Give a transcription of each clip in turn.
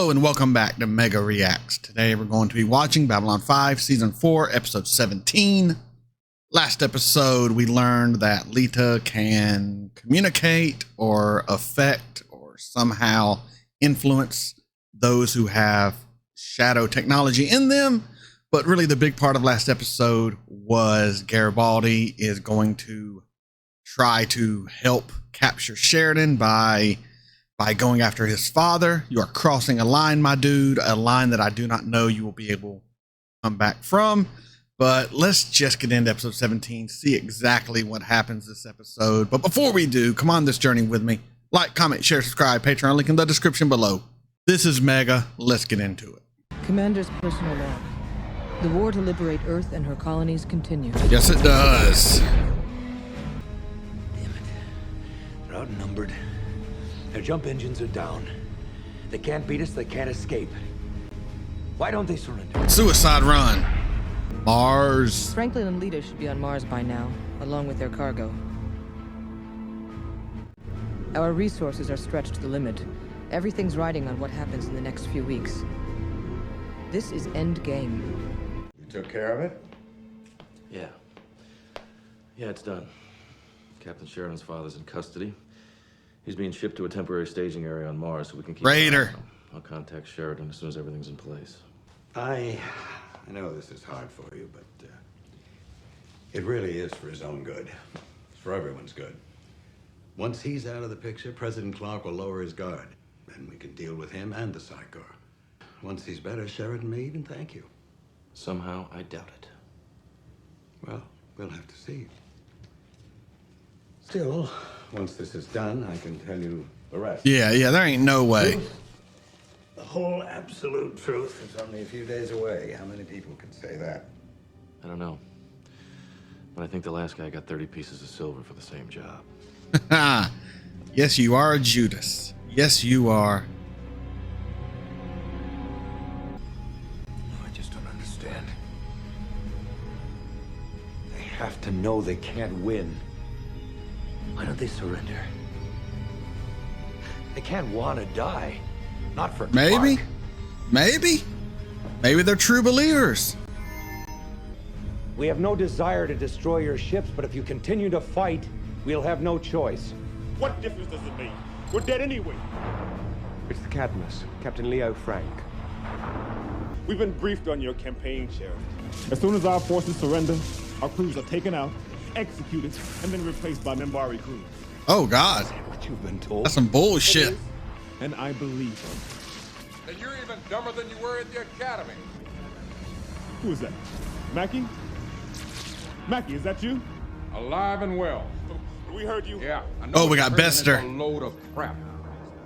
Hello and welcome back to Mega Reacts. Today we're going to be watching Babylon 5 Season 4 Episode 17. Last episode we learned that Lita can communicate or affect or somehow influence those who have shadow technology in them. But really the big part of last episode was Garibaldi is going to try to help capture Sheridan by going after his father. You are crossing a line, my dude, a line that I do not know you will be able to come back from. But let's just get into episode 17, see exactly what happens this episode. But before we do, come on this journey with me. Like, comment, share, subscribe, Patreon, link in the description below. This is Mega. Let's get into it. Commander's personal log. The war to liberate Earth and her colonies continues. Yes, it does. Damn it. They're outnumbered. Their jump engines are down. They can't beat us, they can't escape. Why don't they surrender? Suicide run. Mars. Franklin and Lita should be on Mars by now, along with their cargo. Our resources are stretched to the limit. Everything's riding on what happens in the next few weeks. This is end game. You took care of it? Yeah, it's done. Captain Sheridan's father's in custody. He's being shipped to a temporary staging area on Mars so we can keep Raider. an eye on him. I'll contact Sheridan as soon as everything's in place. I know this is hard for you, but it really is for his own good. It's for everyone's good. Once he's out of the picture, President Clark will lower his guard. Then we can deal with him and the sidecar. Once he's better, Sheridan may even thank you. Somehow, I doubt it. Well, we'll have to see. Still, once this is done, I can tell you the rest. Yeah, there ain't no way. The whole absolute truth is only a few days away. How many people can say that? I don't know. But I think the last guy got 30 pieces of silver for the same job. Yes, you are a Judas. Yes, you are. I just don't understand. They have to know they can't win. Why don't they surrender? They can't want to die. Not for Maybe. Clark. Maybe they're true believers. We have no desire to destroy your ships, but if you continue to fight, we'll have no choice. What difference does it make? We're dead anyway. It's the Cadmus, Captain Leo Frank. We've been briefed on your campaign, Sheriff. As soon as our forces surrender, our crews are taken out, executed, and then replaced by Minbari crews. Oh, God. What you've been told? That's some bullshit. It is, and I believe it. And you're even dumber than you were at the academy. Who is that? Mackie? Mackie, is that you? Alive and well. We heard you. Yeah. I know Oh, we what got you're saying is Bester. A load of crap.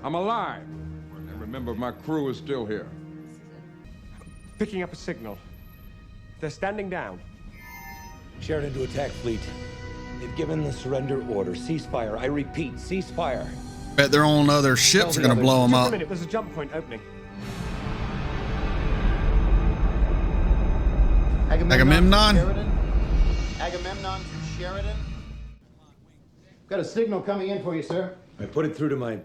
I'm alive. And remember, my crew is still here. Picking up a signal. They're standing down. Sheridan to attack fleet. They've given the surrender order. Ceasefire. I repeat, ceasefire. Bet their own other ships are going to blow them Just up. a minute, there's a jump point opening. Agamemnon? Agamemnon from Sheridan. Got a signal coming in for you, sir. I put it through to my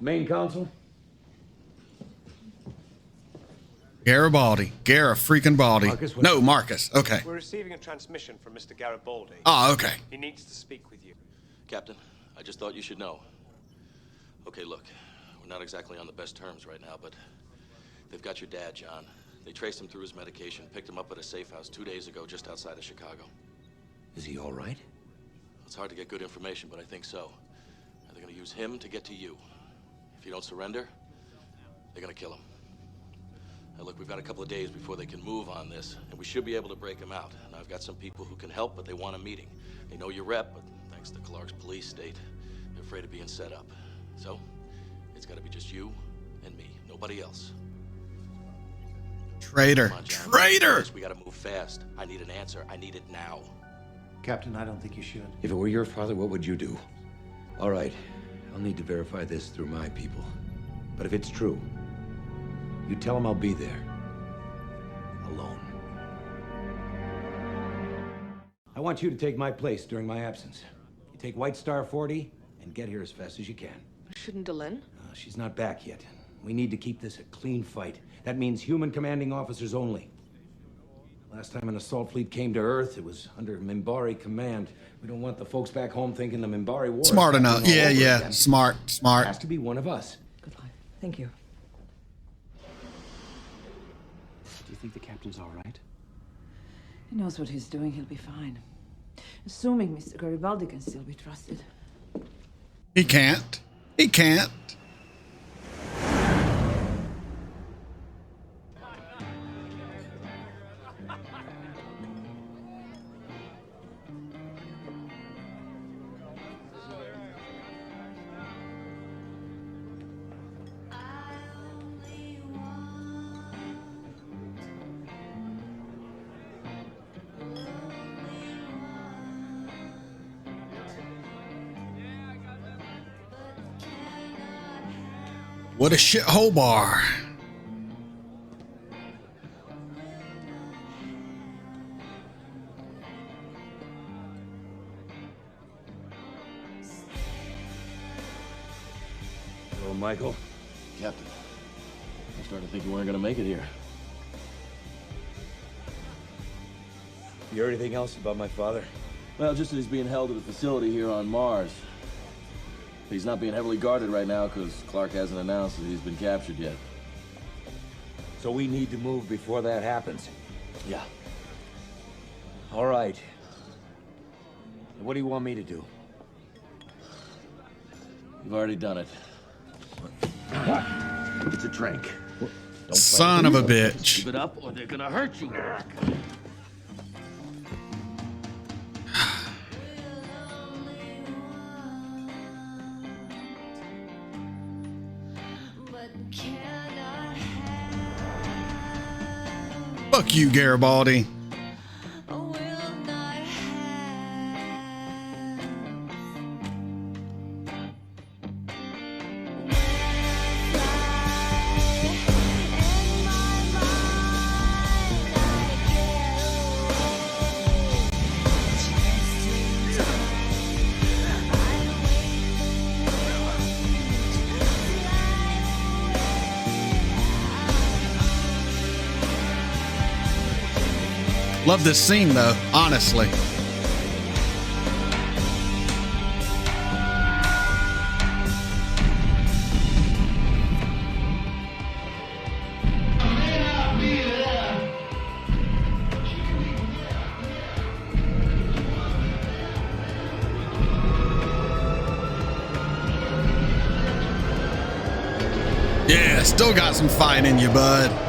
main console. Garibaldi. freaking Baldi. Marcus, what- No, Marcus. Okay. We're receiving a transmission from Mr. Garibaldi. Oh, okay. He needs to speak with you. Captain, I just thought you should know. Okay, look, we're not exactly on the best terms right now, but they've got your dad, John. They traced him through his medication, picked him up at a safe house 2 days ago just outside of Chicago. Is he all right? It's hard to get good information, but I think so. And they're gonna use him to get to you. If you don't surrender, they're gonna kill him. Now look, we've got a couple of days before they can move on this, and we should be able to break him out. And I've got some people who can help, but they want a meeting. They know your rep, but thanks to Clark's police state, they're afraid of being set up. So, it's gotta be just you and me, nobody else. Traitor. Come on, John. Traitor! We gotta move fast. I need an answer. I need it now. Captain, I don't think you should. If it were your father, what would you do? All right, I'll need to verify this through my people. But if it's true, you tell him I'll be there. Alone. I want you to take my place during my absence. You take White Star 40 and get here as fast as you can. Shouldn't Delenn? She's not back yet. We need to keep this a clean fight. That means human commanding officers only. Last time an assault fleet came to Earth, it was under Minbari command. We don't want the folks back home thinking the Minbari war. Smart enough. Yeah, yeah. Again. Smart. It has to be one of us. Goodbye. Thank you. Do you think the captain's all right? He knows what he's doing. He'll be fine. Assuming Mr. Garibaldi can still be trusted. He can't. He can't. What a shithole bar. Hello, Michael. Captain. I started to think you weren't going to make it here. You heard anything else about my father? Well, just that he's being held at a facility here on Mars. He's not being heavily guarded right now because Clark hasn't announced that he's been captured yet. So we need to move before that happens. Yeah. All right. What do you want me to do? You've already done it. It's a drink. Son of a bitch. Keep it up or they're gonna hurt you. Fuck you, Garibaldi. Love this scene though, honestly. Yeah, still got some fight in you, bud.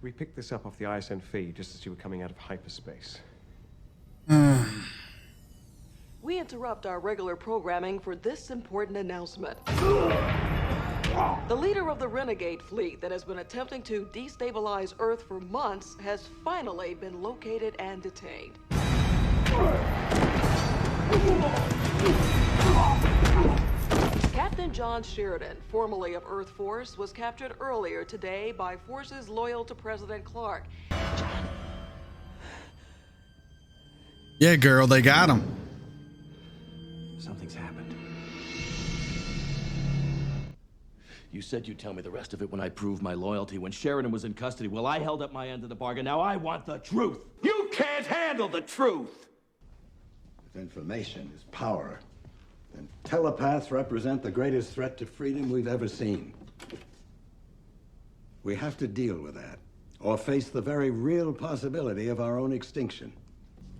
We picked this up off the ISN feed just as you were coming out of hyperspace. We interrupt our regular programming for this important announcement. The leader of the renegade fleet that has been attempting to destabilize Earth for months has finally been located and detained. Captain John Sheridan, formerly of Earth Force, was captured earlier today by forces loyal to President Clark. Yeah, girl, they got him. Something's happened. You said you'd tell me the rest of it when I proved my loyalty. When Sheridan was in custody, well, I held up my end of the bargain. Now I want the truth. You can't handle the truth! If information is power, then telepaths represent the greatest threat to freedom we've ever seen. We have to deal with that, or face the very real possibility of our own extinction.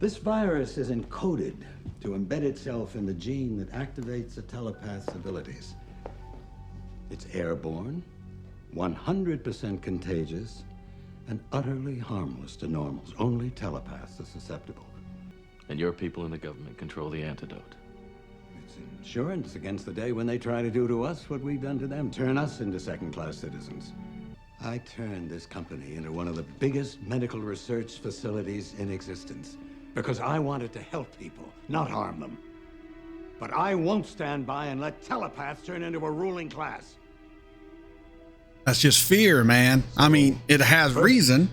This virus is encoded to embed itself in the gene that activates a telepath's abilities. It's airborne, 100% contagious, and utterly harmless to normals. Only telepaths are susceptible. And your people in the government control the antidote. It's insurance against the day when they try to do to us what we've done to them, turn us into second-class citizens. I turned this company into one of the biggest medical research facilities in existence because I wanted to help people, not harm them. But I won't stand by and let telepaths turn into a ruling class. That's just fear, man. I mean, it has reason.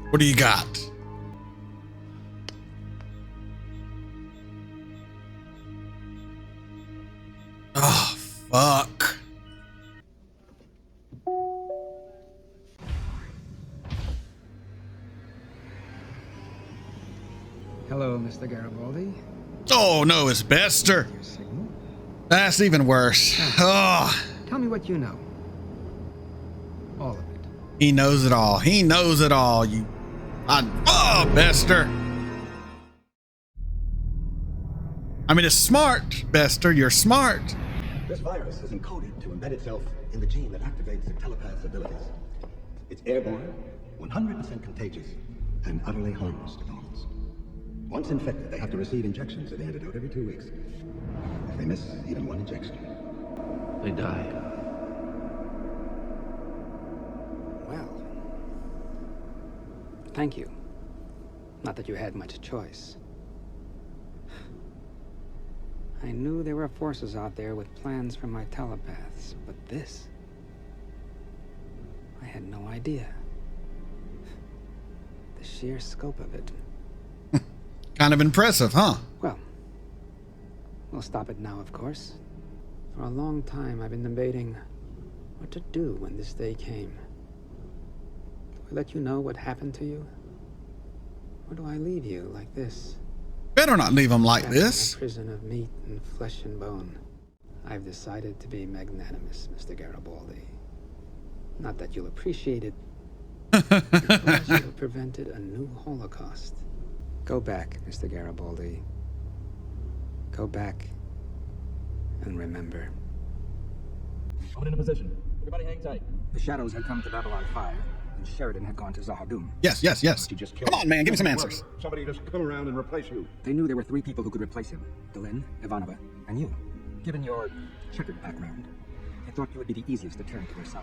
What do you got? Oh, fuck. Hello, Mr. Garibaldi. Oh, no, it's Bester. That's even worse. Oh. Tell me what you know. All of it. He knows it all. He knows it all. Oh, Bester. I mean, it's smart, Bester. You're smart. This virus is encoded to embed itself in the gene that activates the telepath's abilities. It's airborne, 100% contagious, and utterly harmless to normals. Once infected, they have to receive injections of the antidote every 2 weeks. If they miss even one injection, they die. Well, thank you. Not that you had much choice. I knew there were forces out there with plans for my telepaths, but this, I had no idea. The sheer scope of it. Kind of impressive, huh? Well, we'll stop it now, of course. For a long time, I've been debating what to do when this day came. Do I let you know what happened to you? Or do I leave you like this? Better not leave him like this. In a prison of meat and flesh and bone. I've decided to be magnanimous, Mr. Garibaldi. Not that you'll appreciate it, because you have prevented a new Holocaust. Go back, Mr. Garibaldi. Go back and remember. Hold into position. Everybody hang tight. The shadows had come to Babylon 5, and Sheridan had gone to Zahadum. Yes. Come on, man, give me some answers. Somebody just come around and replace you. They knew there were 3 people who could replace him. Delin, Ivanova, and you. Given your checkered background, I thought you would be the easiest to turn to their side.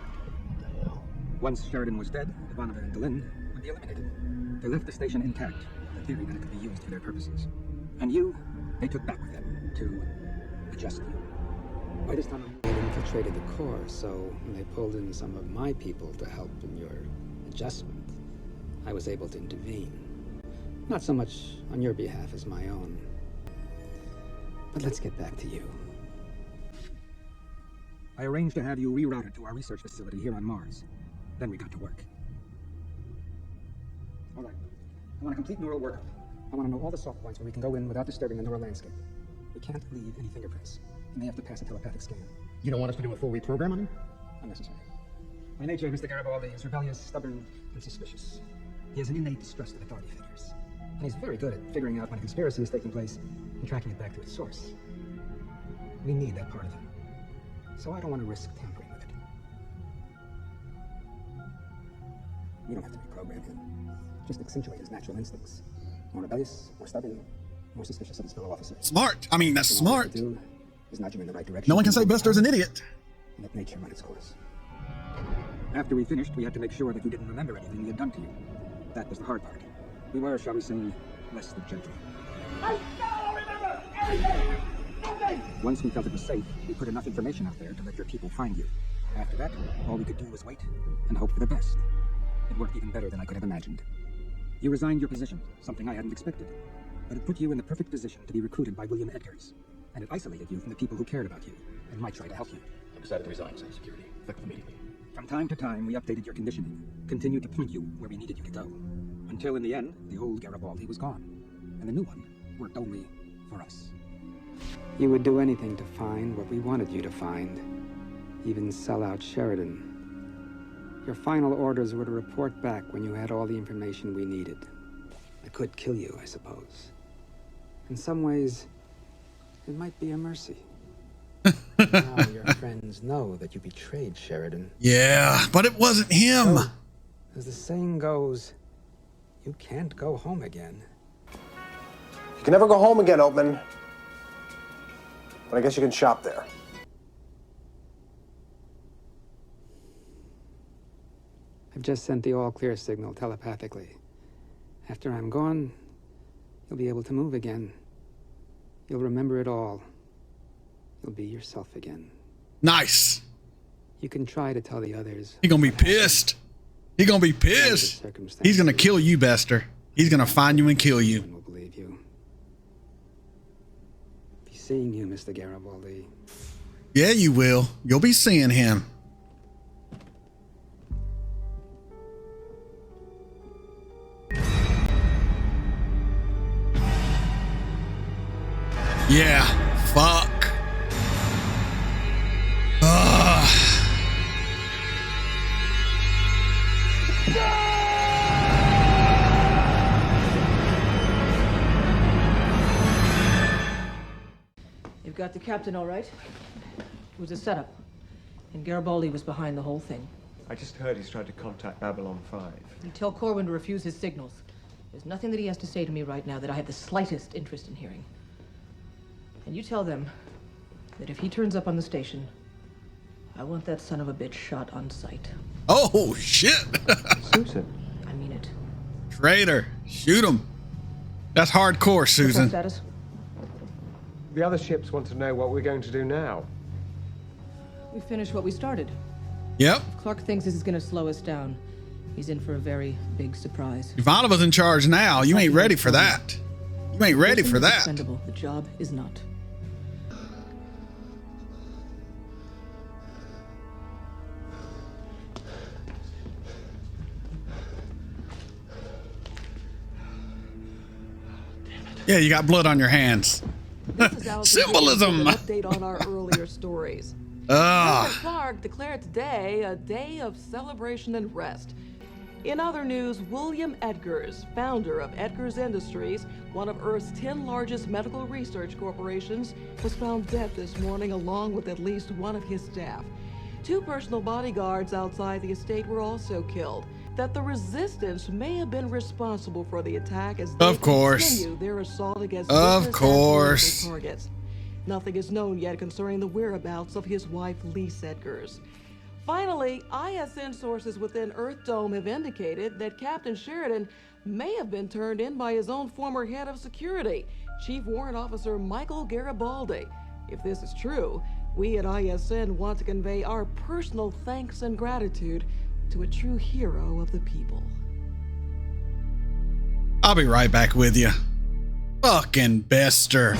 Once Sheridan was dead, Ivanova and Delin would be eliminated. They left the station intact, the theory that it could be used for their purposes. And you, they took back with them to adjust you. By this time, they infiltrated the core, so when they pulled in some of my people to help in your adjustment, I was able to intervene. Not so much on your behalf as my own. But let's get back to you. I arranged to have you rerouted to our research facility here on Mars. Then we got to work. All right. I want a complete neural workup. I want to know all the soft points where we can go in without disturbing the neural landscape. We can't leave any fingerprints. And they have to pass a telepathic scan. You don't want us to do a full reprogram on him? Unnecessary. By nature, Mr. Garibaldi is rebellious, stubborn, and suspicious. He has an innate distrust of authority figures. And he's very good at figuring out when a conspiracy is taking place and tracking it back to its source. We need that part of him. So I don't want to risk tampering with it. You don't have to reprogram him. Just accentuate his natural instincts. More rebellious, more stubborn, more suspicious of his fellow officers. Smart. I mean, that's smart. Do is nudge him in the right direction. No one can say Bester's an idiot. Let nature run its course. After we finished, we had to make sure that you didn't remember anything we had done to you. That was the hard part. We were, shall we say, less than gentle. I don't remember anything! Nothing! Once we felt it was safe, we put enough information out there to let your people find you. After that, all we could do was wait and hope for the best. It worked even better than I could have imagined. You resigned your position, something I hadn't expected. But it put you in the perfect position to be recruited by William Edgars. And it isolated you from the people who cared about you and might try to help you. I decided to resign, Site Security. Effective immediately. From time to time, we updated your conditioning, continued to point you where we needed you to go. Until in the end, the old Garibaldi was gone. And the new one worked only for us. You would do anything to find what we wanted you to find. Even sell out Sheridan. Your final orders were to report back when you had all the information we needed. I could kill you, I suppose. In some ways, it might be a mercy. Now your friends know that you betrayed Sheridan. Yeah, but it wasn't him. So, as the saying goes, you can't go home again. You can never go home again, Oatman. But I guess you can shop there. I've just sent the all-clear signal telepathically. After I'm gone, you'll be able to move again. You'll remember it all. You'll be yourself again. Nice. You can try to tell the others. He's gonna be pissed. He's gonna be pissed. He's gonna kill you, Bester. He's gonna find you and kill you. We'll believe you. Be seeing you, Mr. Garibaldi. Yeah, you will. You'll be seeing him. Yeah, fuck. You've got the captain all right? It was a setup, and Garibaldi was behind the whole thing. I just heard he's tried to contact Babylon 5. You tell Corwin to refuse his signals. There's nothing that he has to say to me right now that I have the slightest interest in hearing. And you tell them that if he turns up on the station, I want that son of a bitch shot on sight. Oh, shit. Susan. I mean it. Traitor. Shoot him. That's hardcore, Susan. What's our status? The other ships want to know what we're going to do now. We finished what we started. Yep. If Clark thinks this is going to slow us down, he's in for a very big surprise. Ivanova's in charge now. You ain't ready for that. You ain't ready for that. The job is not. Yeah, you got blood on your hands. Symbolism. An update on our earlier stories. President Clark declared today a day of celebration and rest. In other news, William Edgars, founder of Edgars Industries, one of Earth's 10 largest medical research corporations, was found dead this morning along with at least one of his staff. 2 personal bodyguards outside the estate were also killed. That the resistance may have been responsible for the attack as they continue their assault against targets. Nothing is known yet concerning the whereabouts of his wife, Lise Edgars. Finally, ISN sources within Earth Dome have indicated that Captain Sheridan may have been turned in by his own former head of security, Chief Warrant Officer Michael Garibaldi. If this is true, we at ISN want to convey our personal thanks and gratitude to a true hero of the people. I'll be right back with you. Fucking Bester.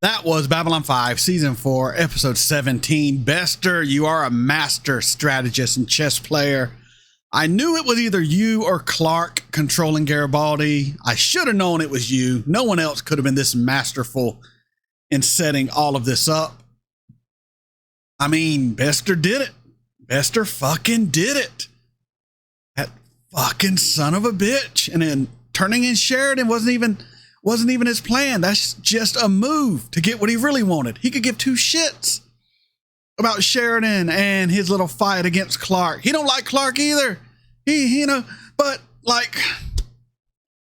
That was Babylon 5, Season 4, Episode 17. Bester, you are a master strategist and chess player. I knew it was either you or Clark controlling Garibaldi. I should have known it was you. No one else could have been this masterful in setting all of this up. I mean, Bester did it. Bester fucking did it. That fucking son of a bitch. And then turning in Sheridan wasn't even his plan. That's just a move to get what he really wanted. He could give 2 shits about Sheridan and his little fight against Clark. He don't like Clark either. He but like,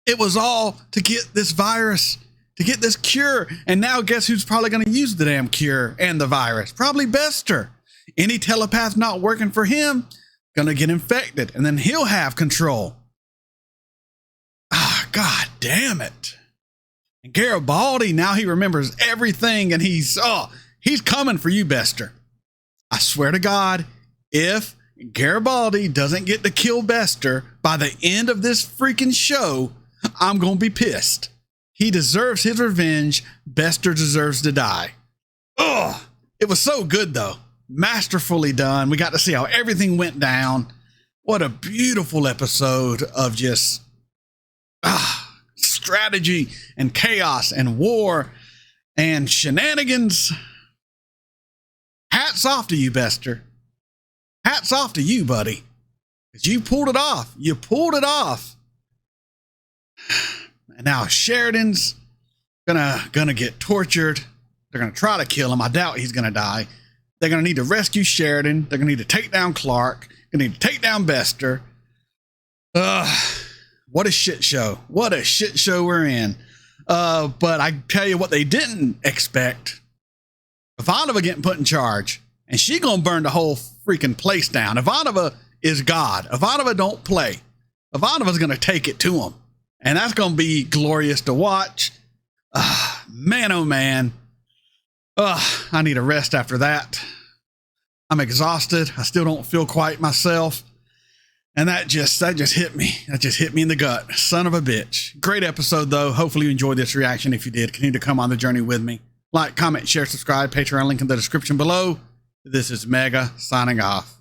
it was all to get this virus, to get this cure. And now guess who's probably going to use the damn cure and the virus? Probably Bester. Any telepath not working for him, gonna get infected, and then he'll have control. Ah, God damn it. And Garibaldi, now he remembers everything, and he's coming for you, Bester. I swear to God, if Garibaldi doesn't get to kill Bester by the end of this freaking show, I'm gonna be pissed. He deserves his revenge. Bester deserves to die. Ugh. It was so good, though. Masterfully done. We got to see how everything went down. What a beautiful episode of just strategy and chaos and war and shenanigans. Hats off to you, Bester. hats off to you, buddy. Because you pulled it off. You pulled it off. And now Sheridan's gonna get tortured. They're gonna try to kill him. I doubt he's gonna die. They're gonna need to rescue Sheridan. They're gonna need to take down Clark. Gonna need to take down Bester. What a shit show. What a shit show we're in. But I tell you what they didn't expect. Ivanova getting put in charge. And she gonna burn the whole freaking place down. Ivanova is God. Ivanova don't play. Ivanova's gonna take it to him. And that's gonna be glorious to watch. Man, oh man. I need a rest after that. I'm exhausted. I still don't feel quite myself. And that just hit me. That just hit me in the gut. Son of a bitch. Great episode though. Hopefully you enjoyed this reaction. If you did, continue to come on the journey with me. Like, comment, share, subscribe, Patreon link in the description below. This is Mega signing off.